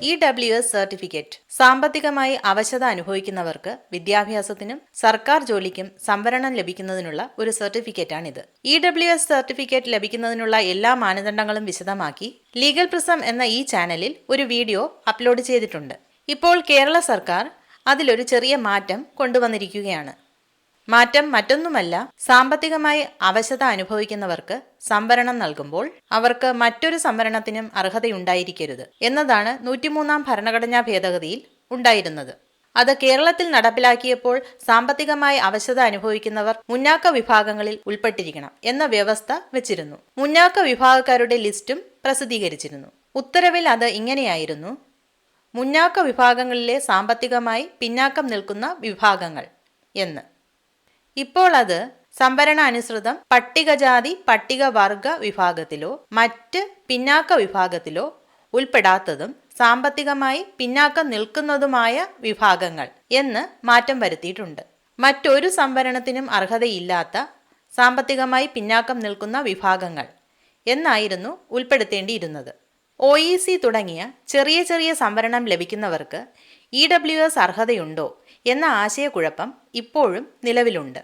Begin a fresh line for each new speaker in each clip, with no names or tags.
EWS certificate സാമ്പത്തികമായി അവശത അനുഭവിക്കുന്നവർക്ക് വിദ്യാഭ്യാസത്തിനും സർക്കാർ ജോലിക്കും സംവരണം ലഭിക്കുന്നതിനുള്ള ഒരു സർട്ടിഫിക്കറ്റാണിത്. EWS സർട്ടിഫിക്കറ്റ് ലഭിക്കുന്നതിനുള്ള എല്ലാ മാനദണ്ഡങ്ങളും വിശദമാക്കി ലീഗൽ പ്രിസം എന്ന ഈ ചാനലിൽ ഒരു വീഡിയോ അപ്ലോഡ് ചെയ്തിട്ടുണ്ട്. ഇപ്പോൾ കേരള സർക്കാർ അതിലൊരു ചെറിയ മാറ്റം കൊണ്ടുവന്നിരിക്കുകയാണ്. മാറ്റം മറ്റൊന്നുമല്ല, സാമ്പത്തികമായി അവശത അനുഭവിക്കുന്നവർക്ക് സംവരണം നൽകുമ്പോൾ അവർക്ക് മറ്റൊരു സംവരണത്തിനും അർഹതയുണ്ടായിരിക്കരുത് എന്നതാണ് 103-ാം ഭരണഘടനാ ഭേദഗതിയിൽ ഉണ്ടായിരുന്നത്. അത് കേരളത്തിൽ നടപ്പിലാക്കിയപ്പോൾ സാമ്പത്തികമായി അവശത അനുഭവിക്കുന്നവർ മുന്നാക്ക വിഭാഗങ്ങളിൽ ഉൾപ്പെട്ടിരിക്കണം എന്ന വ്യവസ്ഥ വെച്ചിരുന്നു. മുന്നാക്ക വിഭാഗക്കാരുടെ ലിസ്റ്റും പ്രസിദ്ധീകരിച്ചിരുന്നു. ഉത്തരവിൽ അത് ഇങ്ങനെയായിരുന്നു: മുന്നാക്ക വിഭാഗങ്ങളിലെ സാമ്പത്തികമായി പിന്നാക്കം നിൽക്കുന്ന വിഭാഗങ്ങൾ എന്ന്. ഇപ്പോൾ അത് സംവരണാനുസൃതം പട്ടികജാതി പട്ടികവർഗ വിഭാഗത്തിലോ മറ്റ് പിന്നാക്ക വിഭാഗത്തിലോ ഉൾപ്പെടാത്തതും സാമ്പത്തികമായി പിന്നാക്കം നിൽക്കുന്നതുമായ വിഭാഗങ്ങൾ എന്ന് മാറ്റം വരുത്തിയിട്ടുണ്ട്. മറ്റൊരു സംവരണത്തിനും അർഹതയില്ലാത്ത സാമ്പത്തികമായി പിന്നാക്കം നിൽക്കുന്ന വിഭാഗങ്ങൾ എന്നായിരുന്നു ഉൾപ്പെടുത്തേണ്ടിയിരുന്നത്. OEC തുടങ്ങിയ ചെറിയ ചെറിയ സംവരണം ലഭിക്കുന്നവർക്ക് EWS അർഹതയുണ്ടോ എന്ന ആശയക്കുഴപ്പം ഇപ്പോഴും നിലവിലുണ്ട്.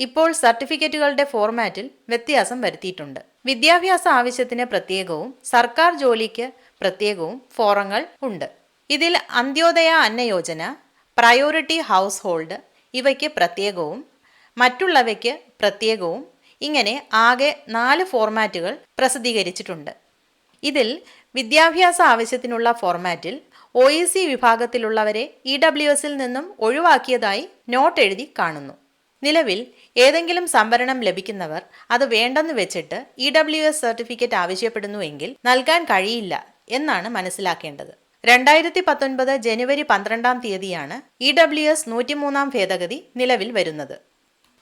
ഇപ്പോൾ സർട്ടിഫിക്കറ്റുകളുടെ ഫോർമാറ്റിൽ വ്യത്യാസം വരുത്തിയിട്ടുണ്ട്. വിദ്യാഭ്യാസ ആവശ്യത്തിന് പ്രത്യേകവും സർക്കാർ ജോലിക്ക് പ്രത്യേകവും ഫോറങ്ങൾ ഉണ്ട്. ഇതിൽ അന്ത്യോദയ അന്ന യോജന, പ്രയോറിറ്റി ഹൗസ് ഹോൾഡ് ഇവയ്ക്ക് പ്രത്യേകവും മറ്റുള്ളവയ്ക്ക് പ്രത്യേകവും ഇങ്ങനെ ആകെ 4 ഫോർമാറ്റുകൾ പ്രസിദ്ധീകരിച്ചിട്ടുണ്ട്. ഇതിൽ വിദ്യാഭ്യാസ ആവശ്യത്തിനുള്ള ഫോർമാറ്റിൽ OEC വിഭാഗത്തിലുള്ളവരെ EWSൽ നിന്നും ഒഴിവാക്കിയതായി നോട്ട് എഴുതി കാണുന്നു. നിലവിൽ ഏതെങ്കിലും സംവരണം ലഭിക്കുന്നവർ അത് വേണ്ടെന്ന് വെച്ചിട്ട് EWS സർട്ടിഫിക്കറ്റ് ആവശ്യപ്പെടുന്നുവെങ്കിൽ നൽകാൻ കഴിയില്ല എന്നാണ് മനസ്സിലാക്കേണ്ടത്. 2019 ജനുവരി 12-ാം തീയതിയാണ് EWS 103-ാം ഭേദഗതി നിലവിൽ വരുന്നത്.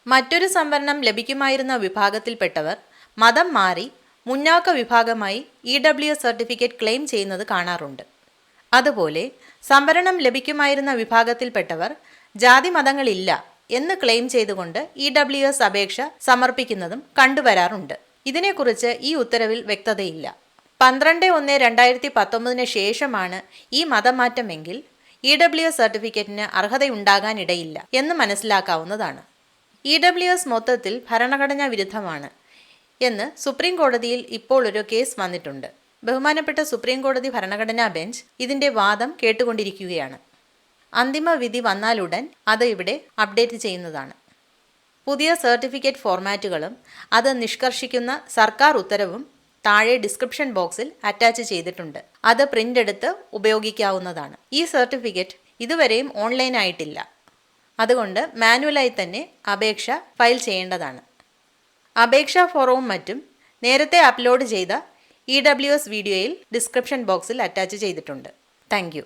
മറ്റൊരു സംവരണം ലഭിക്കുമായിരുന്ന വിഭാഗത്തിൽപ്പെട്ടവർ മതം മാറി മുന്നാക്ക വിഭാഗമായി EWS സർട്ടിഫിക്കറ്റ് ക്ലെയിം ചെയ്യുന്നത് കാണാറുണ്ട്. അതുപോലെ സംവരണം ലഭിക്കുമായിരുന്ന വിഭാഗത്തിൽപ്പെട്ടവർ ജാതി മതങ്ങളില്ല എന്ന് ക്ലെയിം ചെയ്തുകൊണ്ട് EWS അപേക്ഷ സമർപ്പിക്കുന്നതും കണ്ടുവരാറുണ്ട്. ഇതിനെക്കുറിച്ച് ഈ ഉത്തരവിൽ വ്യക്തതയില്ല. 12/1/2019 ശേഷമാണ് ഈ മതമാറ്റമെങ്കിൽ EWS സർട്ടിഫിക്കറ്റിന് അർഹതയുണ്ടാകാനിടയില്ല എന്ന് മനസ്സിലാക്കാവുന്നതാണ്. EWS മൊത്തത്തിൽ ഭരണഘടനാ വിരുദ്ധമാണ് എന്ന് സുപ്രീം കോടതിയിൽ ഇപ്പോൾ ഒരു കേസ് വന്നിട്ടുണ്ട്. ബഹുമാനപ്പെട്ട സുപ്രീം കോടതി ഭരണഘടനാ ബെഞ്ച് ഇതിൻ്റെ വാദം കേട്ടുകൊണ്ടിരിക്കുകയാണ്. അന്തിമ വിധി വന്നാലുടൻ അത് ഇവിടെ അപ്ഡേറ്റ് ചെയ്യുന്നതാണ്. പുതിയ സർട്ടിഫിക്കറ്റ് ഫോർമാറ്റുകളും അത് നിഷ്കർഷിക്കുന്ന സർക്കാർ ഉത്തരവും താഴെ ഡിസ്ക്രിപ്ഷൻ ബോക്സിൽ അറ്റാച്ച് ചെയ്തിട്ടുണ്ട്. അത് പ്രിൻ്റ് എടുത്ത് ഉപയോഗിക്കാവുന്നതാണ്. ഈ സർട്ടിഫിക്കറ്റ് ഇതുവരെയും ഓൺലൈൻ ആയിട്ടില്ല. അതുകൊണ്ട് മാനുവലായി തന്നെ അപേക്ഷ ഫയൽ ചെയ്യേണ്ടതാണ്. അപേക്ഷാ ഫോറവും മറ്റും നേരത്തെ അപ്ലോഡ് ചെയ്ത EWS വീഡിയോയിൽ ഡിസ്ക്രിപ്ഷൻ ബോക്സിൽ അറ്റാച്ച് ചെയ്തിട്ടുണ്ട്. Thank you.